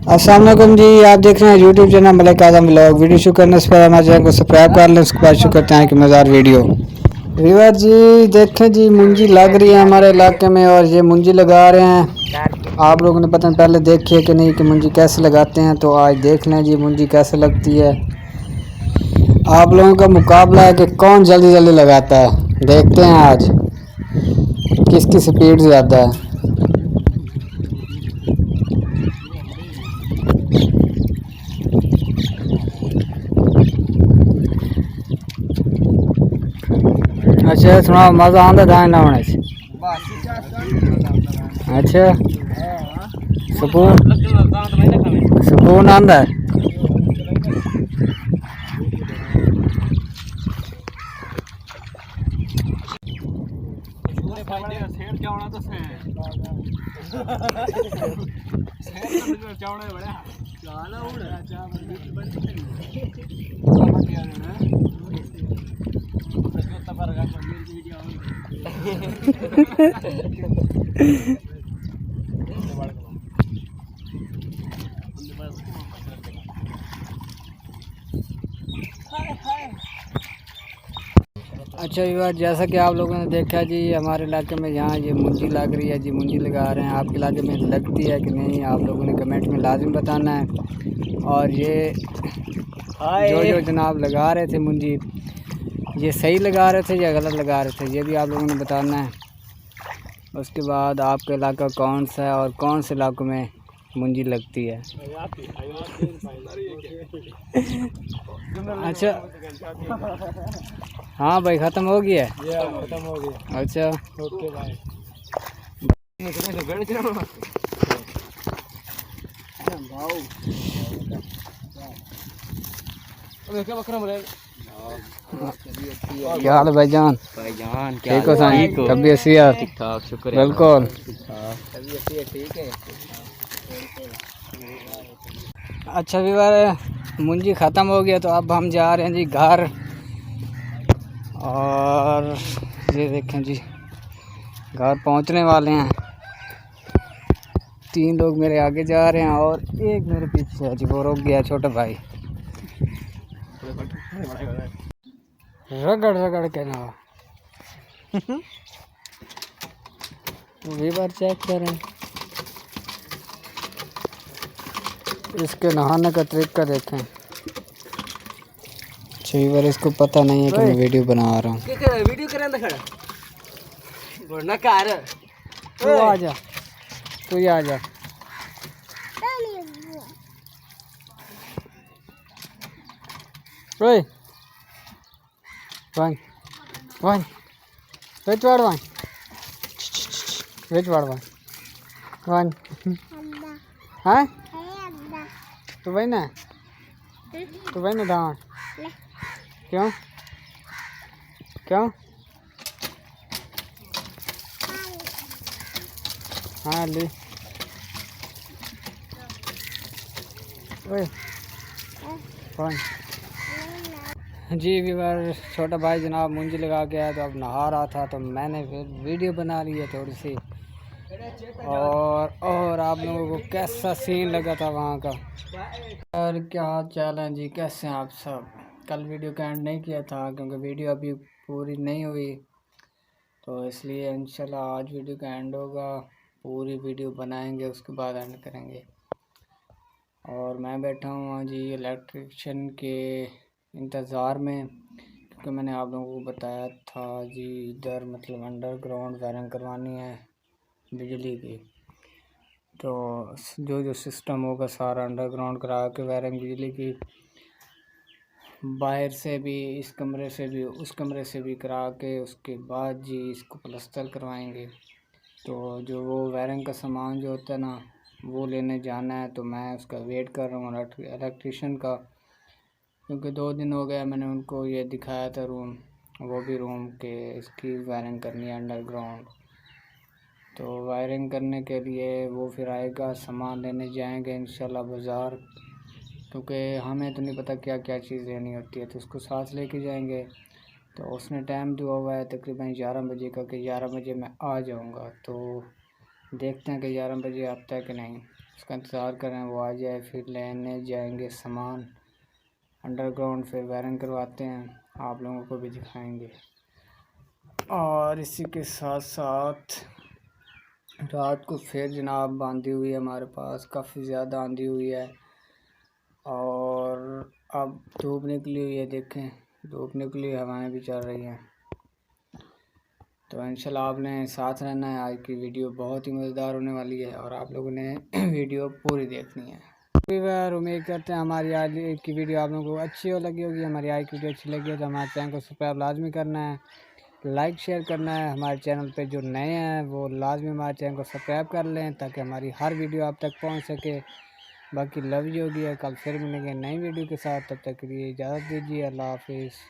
अस्सलाम वालेकुम जी, आप देख रहे हैं यूट्यूब चैनल मलिक आजम व्लॉग। वीडियो शुरू करने से पहले हमारे चैनल को सब्सक्राइब कर लें, उसके बाद शुरू करते हैं कि मज़ेदार वीडियो। व्यूअर जी देखें जी, मुंजी लग रही है हमारे इलाके में और ये मुंजी लगा रहे हैं। आप लोगों ने पता पहले देखी है कि नहीं कि मुंजी कैसे लगाते हैं, तो आज देख लें जी मुंजी कैसे लगती है। आप लोगों का मुकाबला है कि कौन जल्दी जल्दी लगाता है। देखते हैं आज किसकी स्पीड ज़्यादा है। अच्छा सुना मज़ा आंदा धान लाने से। अच्छा सुकून आंदा है। अच्छा यार, जैसा कि आप लोगों ने देखा जी हमारे इलाके में यहाँ ये मुंजी लग रही है जी, मुंजी लगा रहे हैं। आपके इलाके में लगती है कि नहीं, आप लोगों ने कमेंट में लाजिम बताना है। और ये जो जनाब लगा रहे थे मुंजी, ये सही लगा रहे थे या गलत लगा रहे थे, ये भी आप लोगों ने बताना है। उसके बाद आपका इलाका कौन सा है और कौन से इलाकों में मुंजी लगती है। अच्छा हाँ भाई, ख़त्म हो गया है। ख़त्म हो गया। अच्छा ओके भाई। क्या हाल है भाईजान? भाईजान ठीक हो साईं? तबीयत सेहत ठीक ठाक, शुक्र है बिल्कुल ठीक है। अच्छा व्यूअर, मुंजी ख़त्म हो गया तो अब हम जा रहे हैं जी घर। और ये देखें जी घर पहुंचने वाले हैं। 3 लोग मेरे आगे जा रहे हैं और एक मेरे पीछे है जी, वो रुक गया छोटा भाई। रगड़ रगड़ के ना व्यूअर चेक करें, इसके नहाने का तरीका देखें। व्यूअर इसको पता नहीं है कि मैं वीडियो बना रहा हूँ। वीडियो तू आ जा, तू ही आ जा। ओए वन वन वेट वाड़ वन वेट वाड़ वन वन हाँ तू वही ना धान क्यों क्यों हाँ ली ओए वन जी व्यूअर, छोटा भाई जनाब मुंजी लगा के आया तो अब नहा रहा था, तो मैंने फिर वीडियो बना ली है थोड़ी सी। और आप लोगों को कैसा सीन लगा था वहाँ का। और क्या हाल चाल है जी, कैसे हैं आप सब? कल वीडियो का एंड नहीं किया था क्योंकि वीडियो अभी पूरी नहीं हुई, तो इसलिए इंशाल्लाह आज वीडियो का एंड होगा। पूरी वीडियो बनाएंगे, उसके बाद एंड करेंगे। और मैं बैठा हूँ जी इलेक्ट्रिशियन के इंतज़ार में, क्योंकि मैंने आप लोगों को बताया था जी इधर मतलब अंडरग्राउंड वायरिंग करवानी है बिजली की। तो जो सिस्टम होगा सारा अंडरग्राउंड करा के वायरिंग बिजली की, बाहर से भी, इस कमरे से भी, उस कमरे से भी करा के उसके बाद जी इसको प्लस्तर करवाएंगे। तो जो वो वायरिंग का सामान जो होता है ना, वो लेने जाना है। तो मैं उसका वेट कर रहा हूँ इलेक्ट्रिशियन का, क्योंकि 2 दिन हो गया मैंने उनको ये दिखाया था रूम, वो भी रूम के इसकी वायरिंग करनी है अंडरग्राउंड। तो वायरिंग करने के लिए वो फिर आएगा, सामान लेने जाएंगे इंशाल्लाह बाज़ार, क्योंकि हमें तो नहीं पता क्या क्या चीज़ लेनी होती है, तो उसको साथ लेके जाएंगे। तो उसने टाइम दिया हुआ है तकरीबन 11 बजे का, कि 11 बजे मैं आ जाऊंगा। तो देखते हैं कि 11 बजे आता है कि नहीं। उसका इंतज़ार करें वो आ जाए, फिर लेने जाएंगे सामान अंडरग्राउंड, फिर वायरिंग करवाते हैं, आप लोगों को भी दिखाएंगे। और इसी के साथ साथ रात को फिर जनाब आंधी हुई है, हमारे पास काफ़ी ज़्यादा आंधी हुई है और अब धूप निकली हुई है, देखें धूप निकली, हवाएं भी चल रही हैं। तो इंशाल्लाह आपने साथ रहना है। आज की वीडियो बहुत ही मज़ेदार होने वाली है और आप लोगों ने वीडियो पूरी देखनी है। उम्मीद करते हैं हमारी आज की वीडियो आप लोगों को अच्छी हो लगी होगी। हमारी आज की वीडियो अच्छी लगी है तो हमारे चैनल को सब्सक्राइब लाजमी करना है, लाइक शेयर करना है। हमारे चैनल पे जो नए हैं वो लाजमी हमारे चैनल को सब्सक्राइब कर लें ताकि हमारी हर वीडियो आप तक पहुंच सके। बाकी लव यू होगी है, कल फिर मिलेंगे नई वीडियो के साथ, तब तक के लिए इजाज़त दीजिए। अल्लाह हाफिज़।